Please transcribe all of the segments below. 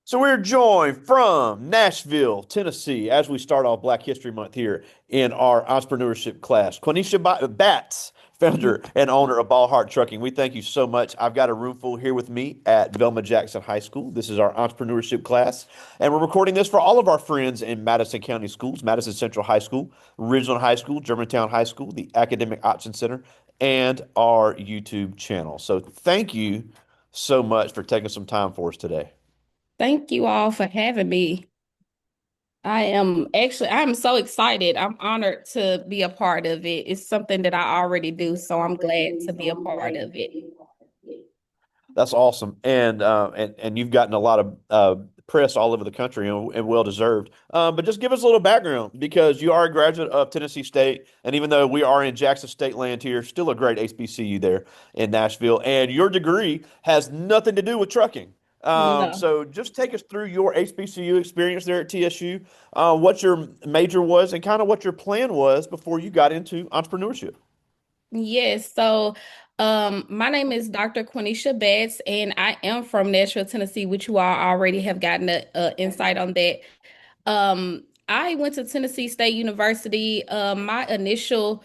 So we're joined from Nashville, Tennessee, as we start off Black History Month here in our entrepreneurship class. Batts, founder and owner of Balhart Trucking. We thank you so much. I've got a room full here with me at Velma Jackson High School. This is our entrepreneurship class, and we're recording this for all of our friends in Madison County schools, Madison Central High School, Ridgeland High School, Germantown High School, the Academic Option Center, and our YouTube channel. So thank you so much for taking some time for us today. Thank you all for having me. I'm so excited. I'm honored to be a part of it. It's something that I already do, so I'm glad to be a part of it. That's awesome, and you've gotten a lot of press all over the country, and well deserved. But just give us a little background because you are a graduate of Tennessee State, and even though we are in Jackson State land here, still a great HBCU there in Nashville, and your degree has nothing to do with trucking. No. So just take us through your HBCU experience there at TSU, what your major was, and kind of what your plan was before you got into entrepreneurship. Yes, my name is Dr. Qunesha Batts, and I am from Nashville, Tennessee, which you all already have gotten a insight on that. I went to Tennessee State University. My initial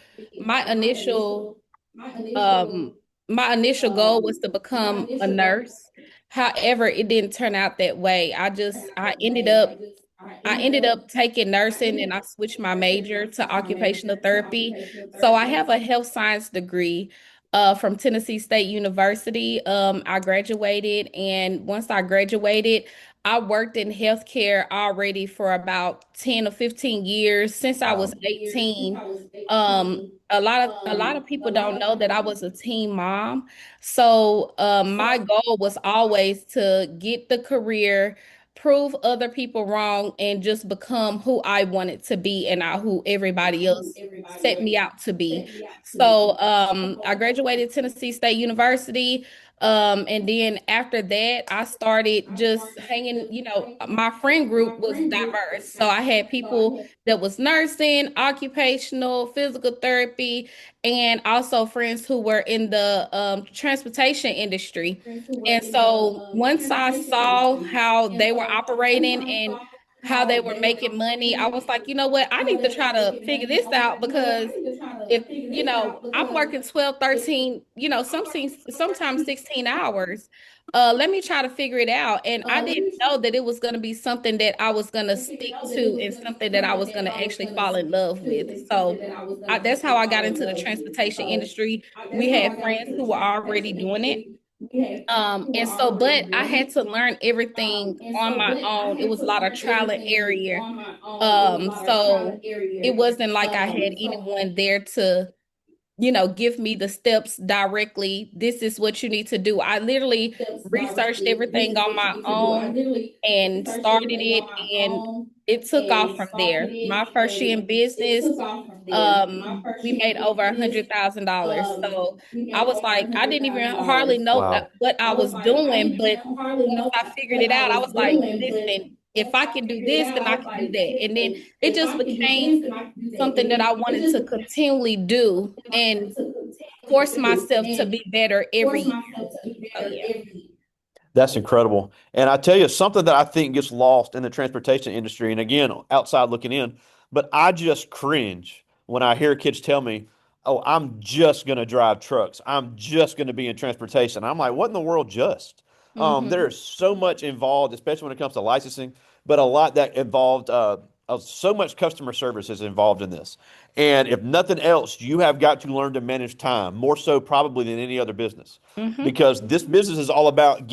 Um, my initial goal was to become a nurse. However, it didn't turn out that way. I ended up taking nursing and I switched my major to occupational therapy. So I have a health science degree from Tennessee State University. I graduated, and once I graduated, I worked in healthcare already for about 10 or 15 years since I was Wow. 18. A lot of people don't know that I was a teen mom. So my goal was always to get the career, prove other people wrong, and just become who I wanted to be and not who everybody else set me out to be. So I graduated Tennessee State University. And then after that, I started just hanging, my friend group was diverse. So I had people that was nursing, occupational, physical therapy, and also friends who were in the transportation industry. And so once I saw how they were operating and how they were making money, I was like, you know what? I need to try to figure this out because if, I'm working 12, 13, sometimes 16 hours. Let me try to figure it out. And I didn't know that it was going to be something that I was going to stick to and something that I was going to actually fall in love with. So that's how I got into the transportation industry. We had friends who were already doing it. But I had to learn everything on my own. It was a lot of trial and error. So it wasn't like I had anyone there to give me the steps directly. This is what you need to do. I literally researched everything on my own and started it, and it took off from there. My first year in business, we made over $100,000. So I was like, I didn't even hardly know Wow. what I was doing, but once I figured it out, I was like, listen, if I can do this, then I can do that. And then it just became something that I wanted to continually do and force myself to be better every year. So yeah. That's incredible. And I tell you, something that I think gets lost in the transportation industry, and again, outside looking in, but I just cringe when I hear kids tell me, "Oh, I'm just going to drive trucks. I'm just going to be in transportation." I'm like, "What in the world just?" Hmm. There's so much involved, especially when it comes to licensing, but a lot that involved, of so much customer service is involved in this. And if nothing else, you have got to learn to manage time more so probably than any other business Hmm. because this business is all about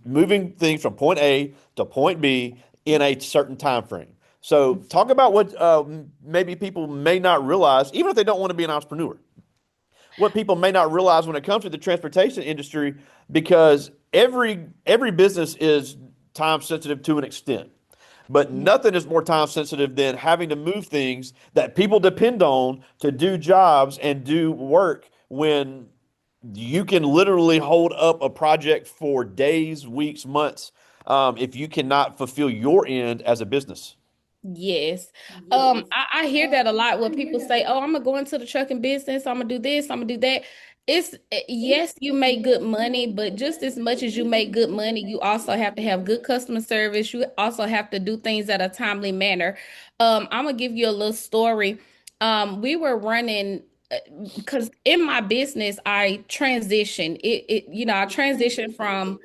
moving things from point A to point B in a certain time frame. So talk about what maybe people may not realize, even if they don't want to be an entrepreneur, what people may not realize when it comes to the transportation industry, because every business is time sensitive to an extent. But nothing is more time sensitive than having to move things that people depend on to do jobs and do work when you can literally hold up a project for days, weeks, months, if you cannot fulfill your end as a business. Yes. I hear that a lot when people say, "Oh, I'm gonna go into the trucking business. I'm gonna do this. I'm gonna do that." It's yes, you make good money, but just as much as you make good money, you also have to have good customer service. You also have to do things at a timely manner. I'm gonna give you a little story. We were running because in my business, I transitioned. I transitioned from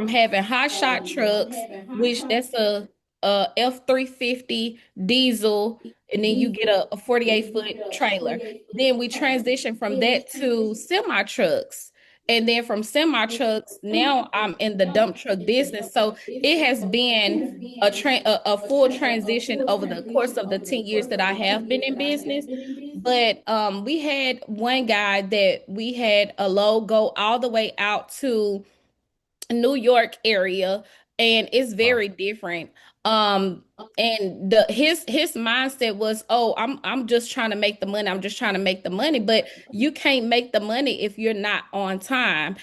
having hot shot trucks, which that's a F-350 diesel, and then you get a 48-foot trailer. Then we transitioned from that to semi trucks. And then from semi trucks, now I'm in the dump truck business. So it has been a full transition over the course of the 10 years that I have been in business. But we had one guy that we had a load go all the way out to New York area, and it's Wow. very different. Um, and his mindset was, oh, I'm just trying to make the money. I'm just trying to make the money, but you can't make the money if you're not on time.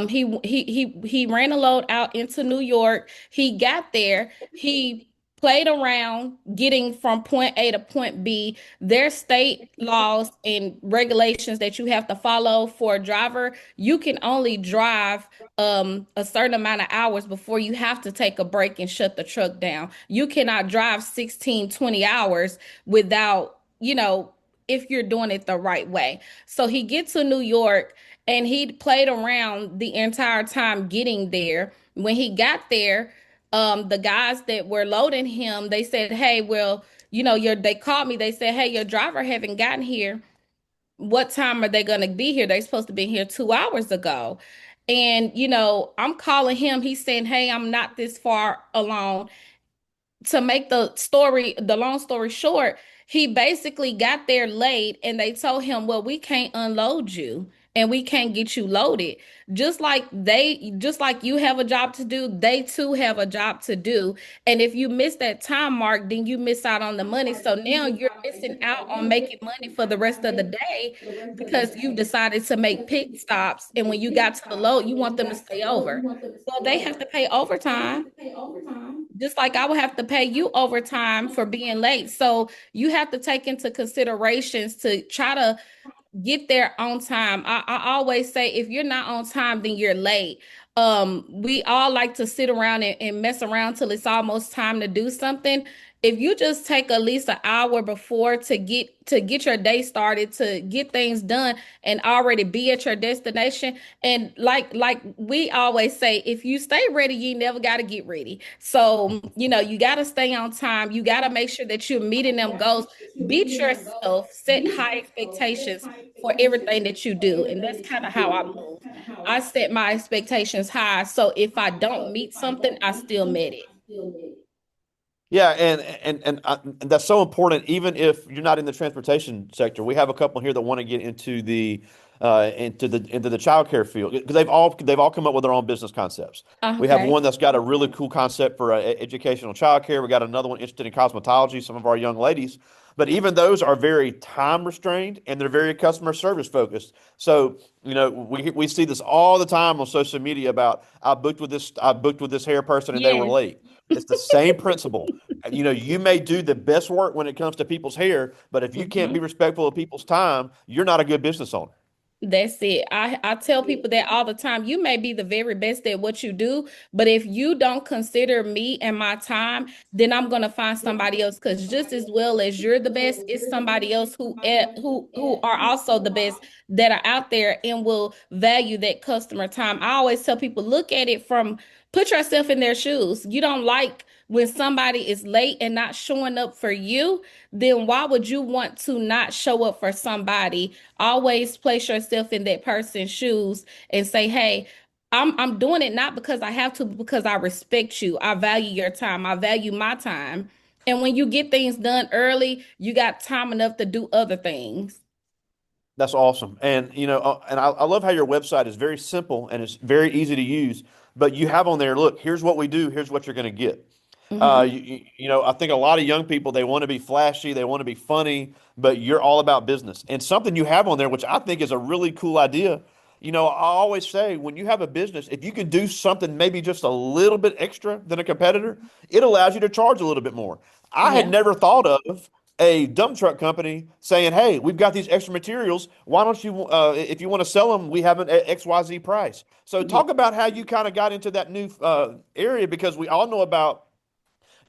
He ran a load out into New York. He got there. He played around getting from point A to point B. There's state laws and regulations that you have to follow for a driver. You can only drive a certain amount of hours before you have to take a break and shut the truck down. You cannot drive 16, 20 hours without, if you're doing it the right way. So he gets to New York and he played around the entire time getting there. When he got there, the guys that were loading him, they said, "Hey, well, they called me. They said, "Hey, your driver haven't gotten here. What time are they going to be here? They're supposed to be here 2 hours ago." And, I'm calling him. He's saying, "Hey, I'm not this far along." To make the long story short, he basically got there late and they told him, well, we can't unload you and we can't get you loaded. Just like you have a job to do, they too have a job to do. And if you miss that time mark, then you miss out on the money. So now you're missing out on making money for the rest of the day because you decided to make pit stops. And when you got to the load, you want them to stay over. Well, they have to pay overtime just like I would have to pay you overtime for being late. So you have to take into considerations to try to get there on time. I always say if you're not on time, then you're late. We all like to sit around and mess around till it's almost time to do something. If you just take at least an hour before to get your day started, to get things done and already be at your destination, and like we always say, if you stay ready, you never got to get ready. So, you got to stay on time. You got to make sure that you're meeting them goals. Beat yourself, set high expectations for everything that you do. And that's kind of how I move. I set my expectations high. So if I don't meet something, I still met it. Yeah, and that's so important. Even if you're not in the transportation sector, we have a couple here that want to get into the childcare field because they've all come up with their own business concepts. We have Okay. one that's got a really cool concept for educational childcare. We got another one interested in cosmetology. Some of our young ladies, but even those are very time restrained and they're very customer service focused. So we see this all the time on social media about I booked with this hair person and they were Yes. late. It's the same principle. You may do the best work when it comes to people's hair, but if you can't be Mhm. respectful of people's time, you're not a good business owner. That's it. I tell people that all the time. You may be the very best at what you do, but if you don't consider me and my time, then I'm gonna find somebody else. Because just as well as you're the best, it's somebody else who are also the best that are out there and will value that customer time. I always tell people, look at it from put yourself in their shoes. You don't like when somebody is late and not showing up for you, then why would you want to not show up for somebody? Always place yourself in that person's shoes and say, "Hey, I'm doing it not because I have to, but because I respect you. I value your time. I value my time." And when you get things done early, you got time enough to do other things. That's awesome. And I love how your website is very simple and it's very easy to use, but you have on there, look, here's what we do, here's what you're going to get. Hmm. I think a lot of young people, they want to be flashy, they want to be funny, but you're all about business. And something you have on there, which I think is a really cool idea. I always say when you have a business, if you can do something maybe just a little bit extra than a competitor, it allows you to charge a little bit more. I had Yeah. never thought of a dump truck company saying, "Hey, we've got these extra materials. Why don't you, if you want to sell them, we have an XYZ price." So Yeah. talk about how you kind of got into that new area because we all know about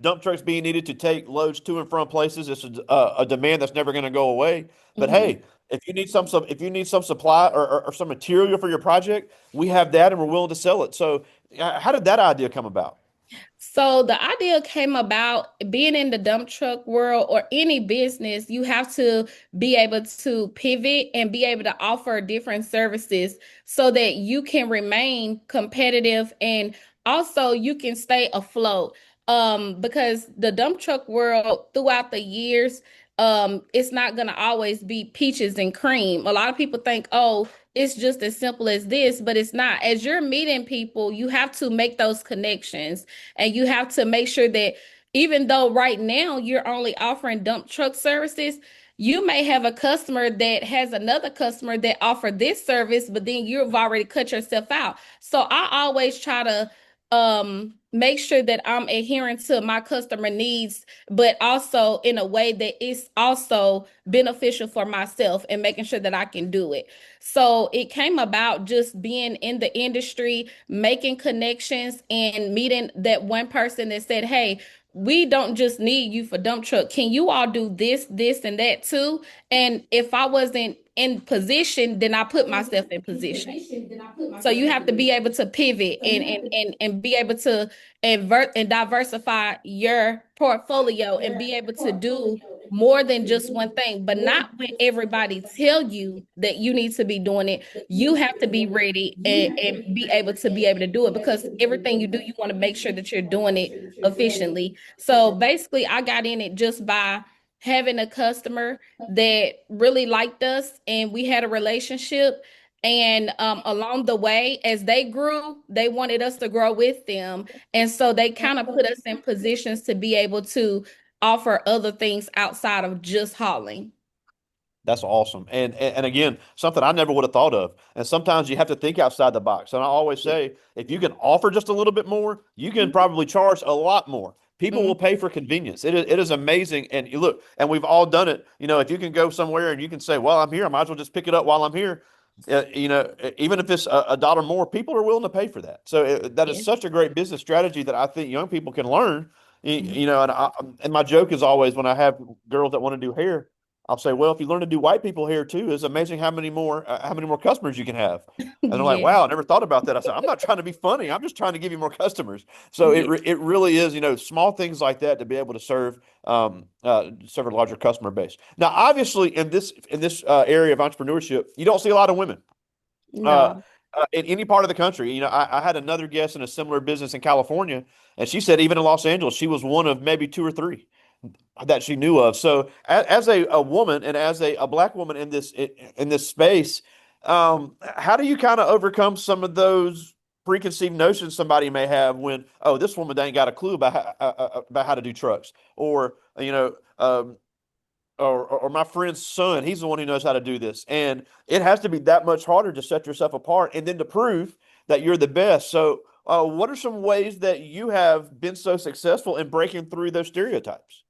dump trucks being needed to take loads to and from places. It's a demand that's never going to go away. But Mhm. hey, if you need some supply or some material for your project, we have that and we're willing to sell it. So how did that idea come about? So the idea came about being in the dump truck world or any business, you have to be able to pivot and be able to offer different services so that you can remain competitive and also you can stay afloat. Because the dump truck world throughout the years, it's not gonna always be peaches and cream. A lot of people think, oh, it's just as simple as this, but it's not. As you're meeting people, you have to make those connections and you have to make sure that even though right now you're only offering dump truck services, you may have a customer that has another customer that offer this service, but then you've already cut yourself out. So I always try to make sure that I'm adhering to my customer needs, but also in a way that is also beneficial for myself and making sure that I can do it. So it came about just being in the industry, making connections, and meeting that one person that said, "Hey, we don't just need you for dump truck. Can you all do this, this, and that too?" And if I wasn't in position, then I put myself in position. So you have to be able to pivot and be able to invert and diversify your portfolio and be able to do more than just one thing, but not when everybody tell you that you need to be doing it. You have to be ready and be able to do it because everything you do, you want to make sure that you're doing it efficiently. So basically, I got in it just by having a customer that really liked us and we had a relationship. And along the way, as they grew, they wanted us to grow with them. And so they kind of put us in positions to be able to offer other things outside of just hauling. That's awesome. And again, something I never would have thought of. And sometimes you have to think outside the box. And I always say, if you can offer just a little bit more, you can probably charge a lot more. People will Mhm. pay for convenience. It is amazing. And you look, and we've all done it. You know, if you can go somewhere and you can say, well, I'm here, I might as well just pick it up while I'm here. Even if it's a dollar more, people are willing to pay for that. So that is Yeah. such a great business strategy that I think young people can learn. Mhm. And my joke is always when I have girls that want to do hair, I'll say, well, if you learn to do white people hair too, it's amazing how many more customers you can have. And they're like, Yeah. wow, I never thought about that. I said, I'm not trying to be funny. I'm just trying to give you more customers. So Yeah. it really is, small things like that to be able to serve a larger customer base. Now, obviously, in this area of entrepreneurship, you don't see a lot of women uh, No. in any part of the country. I had another guest in a similar business in California, and she said even in Los Angeles, she was one of maybe two or three that she knew of. So as a woman and as a black woman in this space, how do you kind of overcome some of those preconceived notions somebody may have when, oh, this woman ain't got a clue about how to do trucks, or or my friend's son, he's the one who knows how to do this, and it has to be that much harder to set yourself apart and then to prove that you're the best. So, what are some ways that you have been so successful in breaking through those stereotypes?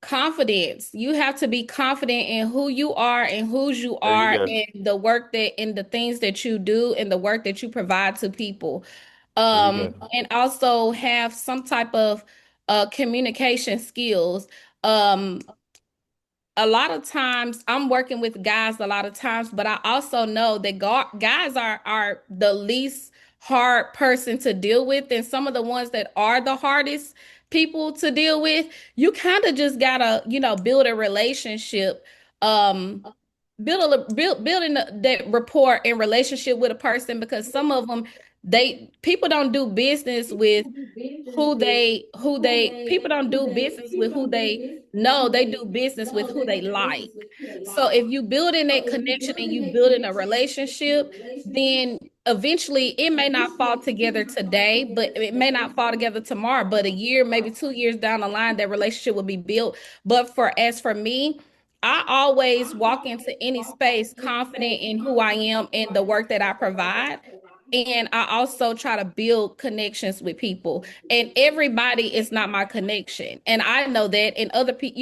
Confidence. You have to be confident in who you are and whose you There you are go. and the work that and the things that you do and the work that you provide to people. There you go. And also have some type of communication skills. Um, a lot of times I'm working with guys a lot of times, but I also know that guys are the least hard person to deal with, and some of the ones that are the hardest people to deal with, you kind of just gotta, build a relationship. Um, building that rapport and relationship with a person because some of them they people don't do business with who they people don't do business with who they know, they do business with who they like. So if you build in that connection and you build in a relationship, then eventually it may not fall together today, but it may not fall together tomorrow, but a year, maybe 2 years down the line, that relationship will be built. But for me, I always walk into any space confident in who I am and the work that I provide. And I also try to build connections with people. And everybody is not my connection. And I know that. And other people,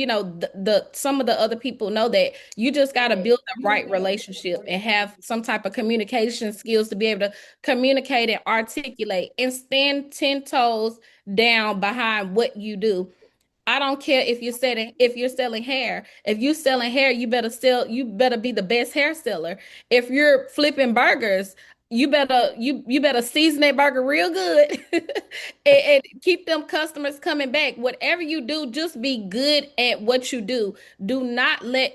the some of the other people know that. You just got to build the right relationship and have some type of communication skills to be able to communicate and articulate and stand 10 toes down behind what you do. I don't care if you're selling hair. If you selling hair, you better be the best hair seller. If you're flipping burgers, you better season that burger real good and keep them customers coming back. Whatever you do, just be good at what you do. Do not let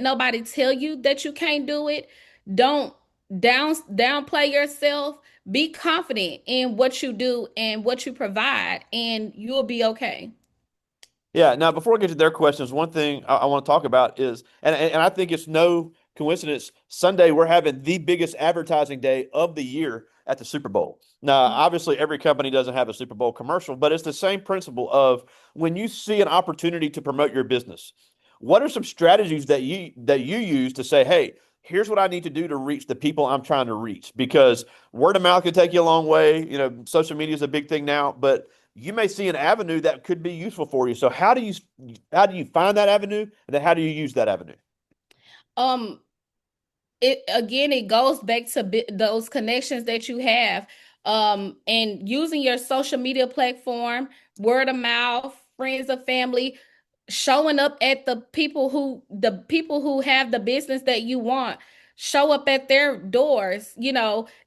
nobody tell you that you can't do it. Don't downplay yourself. Be confident in what you do and what you provide, and you'll be okay. Yeah. Now, before I get to their questions, one thing I want to talk about is, and I think it's no coincidence, Sunday we're having the biggest advertising day of the year at the Super Bowl. Now, obviously, every company doesn't have a Super Bowl commercial, but it's the same principle of when you see an opportunity to promote your business, what are some strategies that you use to say, hey, here's what I need to do to reach the people I'm trying to reach? Because word of mouth can take you a long way. Social media is a big thing now, but you may see an avenue that could be useful for you. So how do you find that avenue, and then how do you use that avenue? Um, it goes back to those connections that you have, and using your social media platform, word of mouth, friends or family, showing up at the people who have the business that you want. Show up at their doors,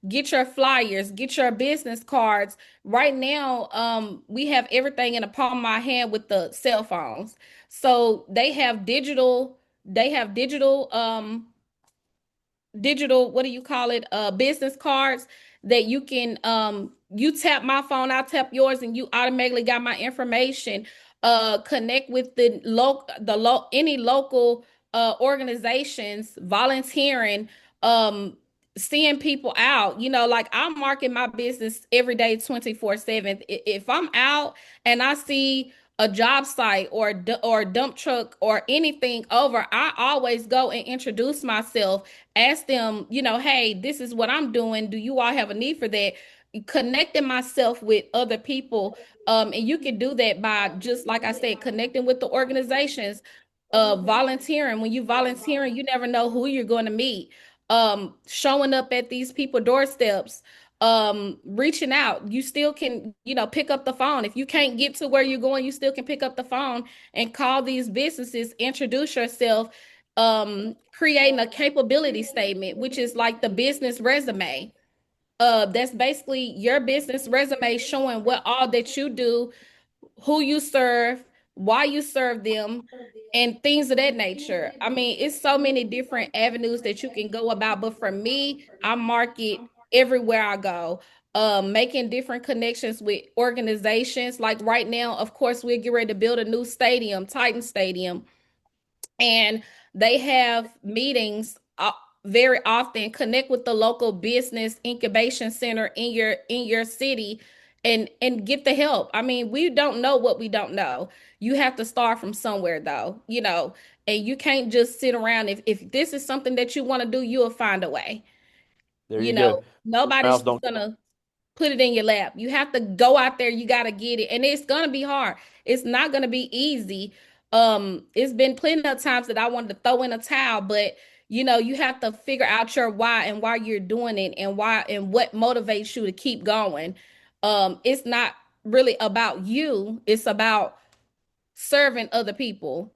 get your flyers, get your business cards. Right now, we have everything in the palm of my hand with the cell phones. So they have digital, what do you call it, business cards that you tap my phone, I tap yours, and you automatically got my information. Connect with any local organizations, volunteering, um seeing people out. Like, I'm marking my business every day 24/7. If I'm out and I see a job site or a dump truck or anything over, I always go and introduce myself, ask them, hey, this is what I'm doing. Do you all have a need for that? Connecting myself with other people. And you can do that by, just like I said, connecting with the organizations, volunteering. When you volunteering, you never know who you're going to meet. Showing up at these people doorsteps, reaching out. You still can, pick up the phone. If you can't get to where you're going, you still can pick up the phone and call these businesses, introduce yourself, creating a capability statement, which is like the business resume. That's basically your business resume showing what all that you do, who you serve, why you serve them, and things of that nature. I mean, it's so many different avenues that you can go about, but for me, I market everywhere I go. Making different connections with organizations. Like right now, of course, we're getting ready to build a new stadium, Titan Stadium, and they have meetings very often. Connect with the local business incubation center in your city, and get the help. I mean, we don't know what we don't know. You have to start from somewhere, though, and you can't just sit around. If this is something that you want to do, you'll find a way. There you go. Nobody's Mouths just don't. gonna put it in your lap. You have to go out there, you got to get it. And it's going to be hard. It's not going to be easy. It's been plenty of times that I wanted to throw in a towel, but you have to figure out your why and why you're doing it, and why and what motivates you to keep going. It's not really about you. It's about serving other people.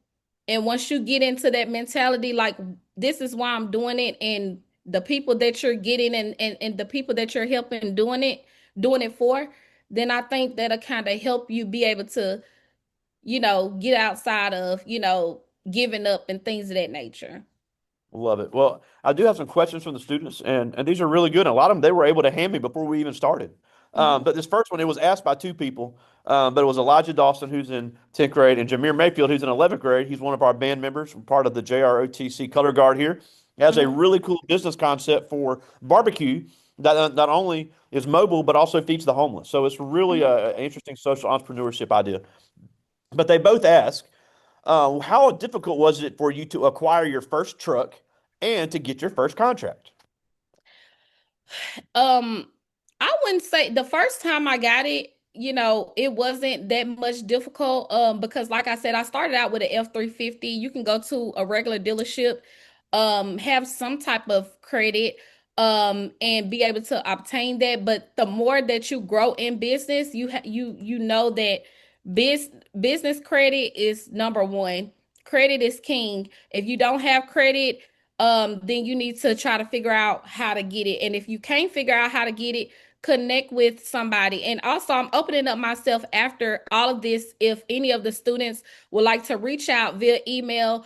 And once you get into that mentality, like, this is why I'm doing it, and the people that you're getting, and the people that you're helping doing it for, then I think that'll kind of help you be able to, get outside of, giving up and things of that nature. Love it. Well, I do have some questions from the students, and these are really good. And a lot of them they were able to hand me before we even started. Mhm. But this first one, it was asked by two people, but it was Elijah Dawson, who's in 10th grade, and Jameer Mayfield, who's in 11th grade. He's one of our band members, part of the JROTC Color Guard here. He has a Mhm. really cool business concept for barbecue that not only is mobile, but also feeds the homeless. So it's really Mhm. an interesting social entrepreneurship idea. But they both ask, how difficult was it for you to acquire your first truck and to get your first contract? Um, I wouldn't say the first time I got it, it wasn't that much difficult. Because like I said, I started out with an F-350. You can go to a regular dealership, have some type of credit, and be able to obtain that. But the more that you grow in business, you know that biz business credit is number one. Credit is king. If you don't have credit, then you need to try to figure out how to get it. And if you can't figure out how to get it, connect with somebody. And also, I'm opening up myself after all of this. If any of the students would like to reach out via email,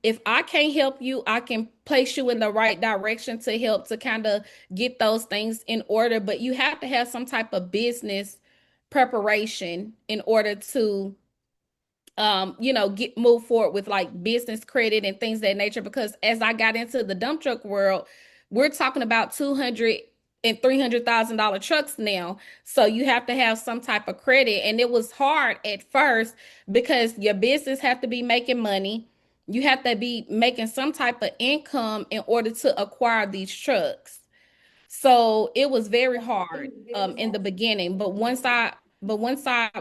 if I can't help you, I can place you in the right direction to help to kind of get those things in order. But you have to have some type of business preparation in order to get move forward with like business credit and things of that nature. Because as I got into the dump truck world, we're talking about 200 and $300,000 trucks now. So you have to have some type of credit. And it was hard at first because your business have to be making money. You have to be making some type of income in order to acquire these trucks. So it was very hard in the beginning. But once I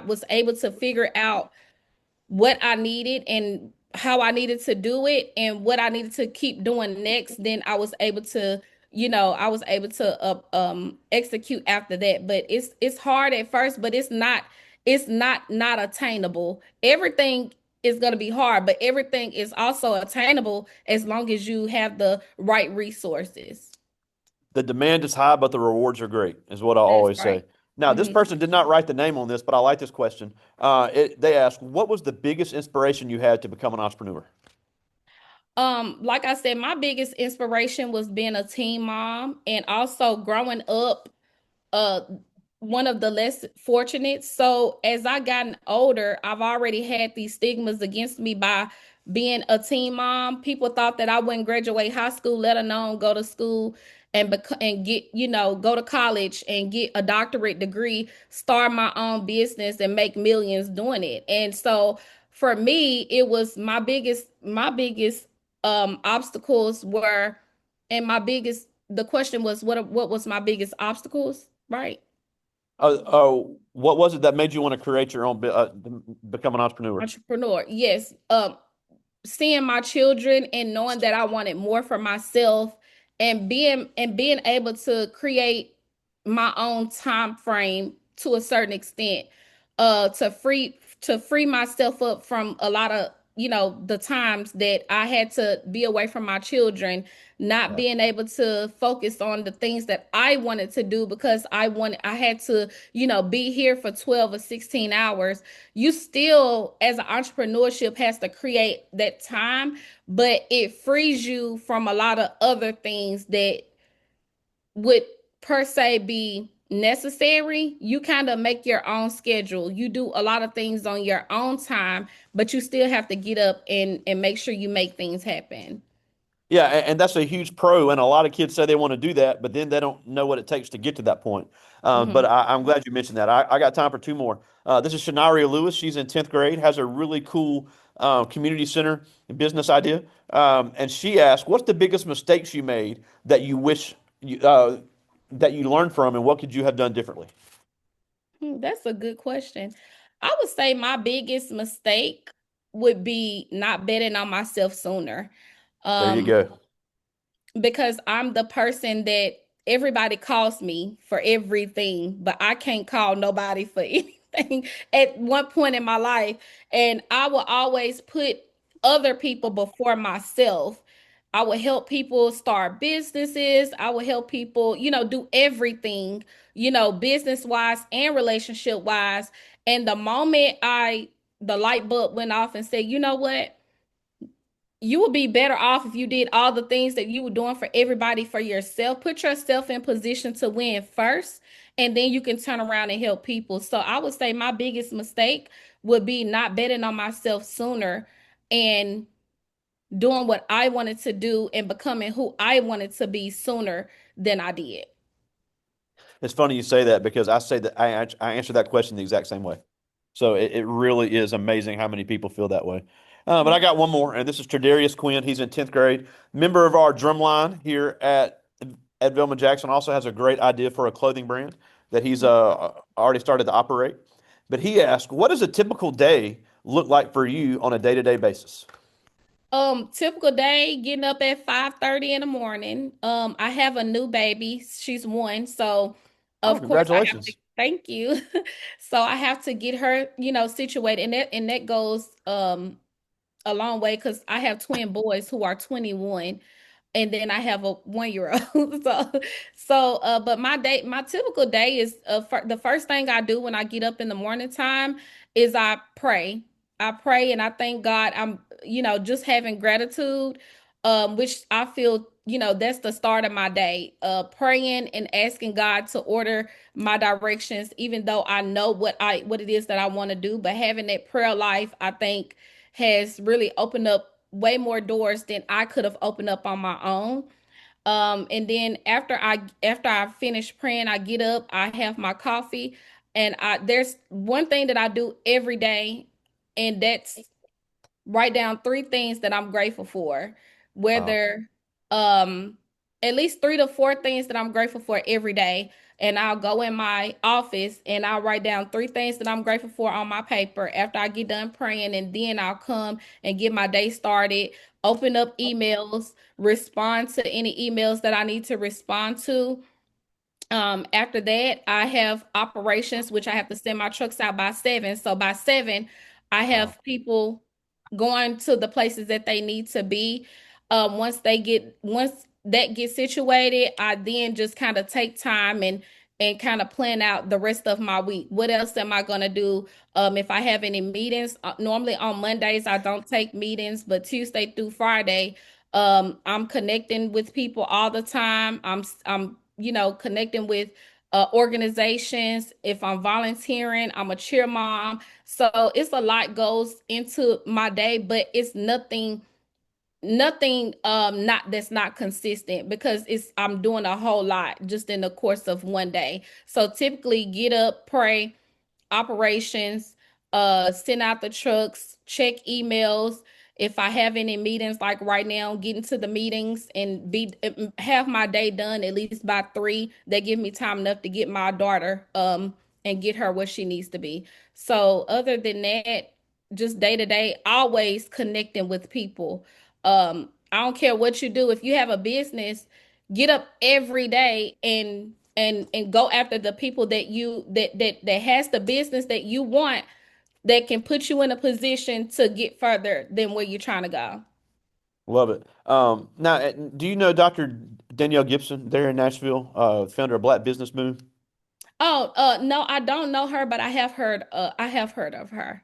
was able to figure out what I needed and how I needed to do it and what I needed to keep doing next, then I was able to execute after that. But it's hard at first, but it's not attainable. Everything is going to be hard, but everything is also attainable as long as you have the right resources. The demand is high, but the rewards are great, is what I That is always say. right. Now, this Mhm. person did not write the name on this, but I like this question. They asked, "What was the biggest inspiration you had to become an entrepreneur?" Like I said, my biggest inspiration was being a teen mom and also growing up uh one of the less fortunate. So as I gotten older, I've already had these stigmas against me by being a teen mom. People thought that I wouldn't graduate high school, let alone go to school and get, go to college and get a doctorate degree, start my own business and make millions doing it. And so for me, it was my biggest obstacles were and my biggest the question was what was my biggest obstacles, right? What was it that made you want to create your own, become an entrepreneur? Entrepreneur. Yes. Seeing my children and knowing that I wanted more for myself and being able to create my own time frame to a certain extent to free myself up from a lot of the times that I had to be away from my children, not Yeah. being able to focus on the things that I wanted to do because I had to be here for 12 or 16 hours. You still, as an entrepreneurship, has to create that time, but it frees you from a lot of other things that would per se be necessary. You kind of make your own schedule. You do a lot of things on your own time, but you still have to get up and make sure you make things happen. Yeah, and that's a huge pro. And a lot of kids say they want to do that, but then they don't know what it takes to get to that point. But Hmm. I'm glad you mentioned that. I got time for two more. This is Shanaria Lewis. She's in 10th grade, has a really cool community center and business idea. And she asked, "What's the biggest mistakes you made that you wish that you learned from, and what could you have done differently?" That's a good question. I would say my biggest mistake would be not betting on myself sooner. There you Um, go. because I'm the person that everybody calls me for everything, but I can't call nobody for anything at one point in my life. And I will always put other people before myself. I will help people start businesses. I will help people, do everything, business wise and relationship wise. And the moment the light bulb went off and said, you know what? You would be better off if you did all the things that you were doing for everybody for yourself. Put yourself in position to win first, and then you can turn around and help people. So I would say my biggest mistake would be not betting on myself sooner and doing what I wanted to do and becoming who I wanted to be sooner than I did. It's funny you say that because I say that I answer that question the exact same way. So it really is amazing how many people feel that way. But I got one more, and this is Tredarius Quinn. He's in 10th grade, member of our drum line here at Velma Jackson also has a great idea for a clothing brand that he's already started to operate. But he asked, what does a typical day look like for you on a day-to-day basis? Typical day, getting up at 5:30 in the morning. I have a new baby. She's one, so Oh, of course I have to congratulations. thank you. So I have to get her, situated, and that goes a long way because I have twin boys who are 21, and then I have a 1 year old. But my typical day is the first thing I do when I get up in the morning time is I pray. I pray and I thank God. I'm, just having gratitude, which I feel, that's the start of my day. Praying and asking God to order my directions, even though I know what it is that I want to do. But having that prayer life, I think, has really opened up way more doors than I could have opened up on my own. And then after I finish praying, I get up, I have my coffee, and I there's one thing that I do every day, and that's write down three things that I'm grateful for, Wow. whether at least three to four things that I'm grateful for every day. And I'll go in my office and I'll write down three things that I'm grateful for on my paper after I get done praying. And then I'll come and get my day started, open up emails, respond to any emails that I need to respond to. After that, I have operations, which I have to send my trucks out by 7. So by 7, I Wow. have people going to the places that they need to be. Once that gets situated, I then just kind of take time and kind of plan out the rest of my week. What else am I going to do? If I have any meetings, normally on Mondays I don't take meetings, but Tuesday through Friday, I'm connecting with people all the time. I'm connecting with organizations. If I'm volunteering, I'm a cheer mom. So it's a lot goes into my day, but it's nothing not that's not consistent because it's I'm doing a whole lot just in the course of one day. So typically get up, pray, operations, send out the trucks, check emails. If I have any meetings, like right now, get into the meetings and be have my day done at least by 3. That give me time enough to get my daughter and get her where she needs to be. So other than that, just day to day, always connecting with people. I don't care what you do. If you have a business, get up every day and go after the people that has the business that you want that can put you in a position to get further than where you're trying to go. Love it. Now, do you know Dr. Danielle Gibson there in Nashville, founder of Black Business Boom? Oh, no, I don't know her, but I have heard of her.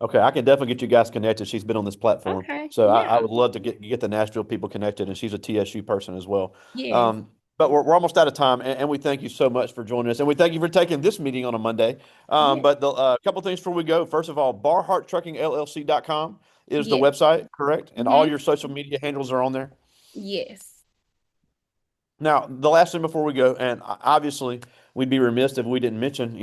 Okay, I can definitely get you guys connected. She's been on this platform, Okay. so I Yeah. would love to get the Nashville people connected, and she's a TSU person as well. Yes. But we're almost out of time, and we thank you so much for joining us, and we thank you for taking this meeting on a Monday. Yeah. But the couple things before we go. First of all, BalhartTruckingLLC.com is the Yes. website, correct? And all Mm-hmm. your social media handles are on there. Yes. Now, the last thing before we go, and obviously we'd be remiss if we didn't mention,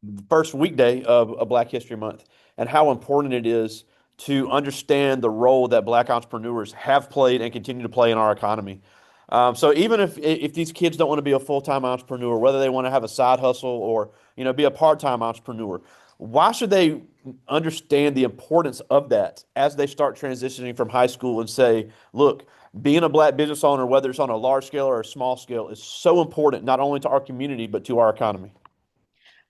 the first weekday of Black History Month and how important it is to understand the role that Black entrepreneurs have played and continue to play in our economy. So even if these kids don't want to be a full-time entrepreneur, whether they want to have a side hustle or be a part-time entrepreneur, why should they understand the importance of that as they start transitioning from high school and say, look, being a Black business owner, whether it's on a large scale or a small scale, is so important not only to our community but to our economy.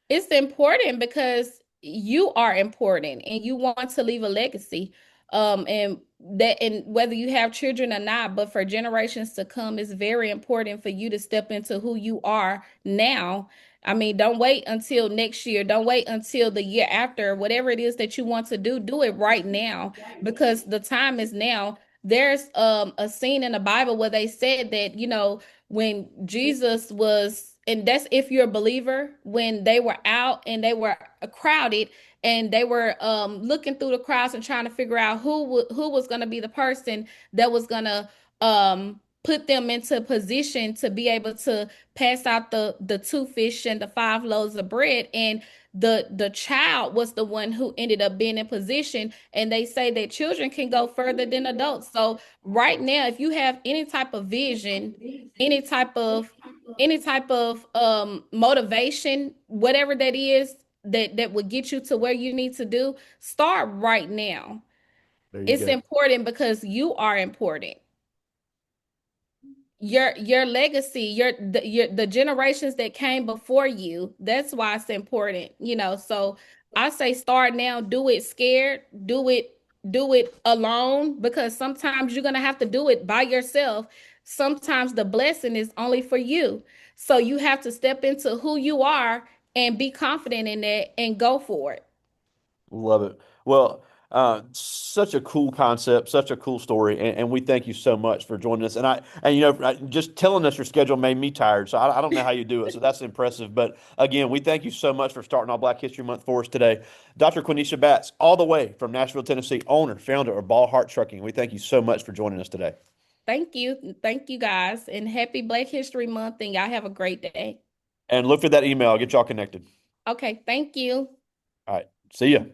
It's important because you are important and you want to leave a legacy. And whether you have children or not, but for generations to come, it's very important for you to step into who you are now. I mean, don't wait until next year. Don't wait until the year after. Whatever it is that you want to do it right now because the time is now. There's a scene in the Bible where they said that, when Jesus was, and that's if you're a believer, when they were out and they were crowded and they were looking through the crowds and trying to figure out who was going to be the person that was going to put them into position to be able to pass out the two fish and the five loaves of bread, and the child was the one who ended up being in position. And they say that children can go further than adults. So right now, if you have any type of vision, any type of motivation, whatever that is, that would get you to where you need to do, start right now. There you It's go. important because you are important. Your legacy, the generations that came before you, that's why it's important, so I say start now. Do it scared, do it alone, because sometimes you're going to have to do it by yourself. Sometimes the blessing is only for you, so you have to step into who you are and be confident in that and go for it. Love it. Well, such a cool concept, such a cool story, and we thank you so much for joining us. And just telling us your schedule made me tired, so I don't know how you do it. So that's impressive. But again, we thank you so much for starting all Black History Month for us today, Dr. Qunesha Batts, all the way from Nashville, Tennessee, owner, founder of Balhart Trucking. We thank you so much for joining us today. Thank you guys, and happy Black History Month, and y'all have a great day. And look for that email. I'll get y'all connected. Okay, thank you. All right. See ya.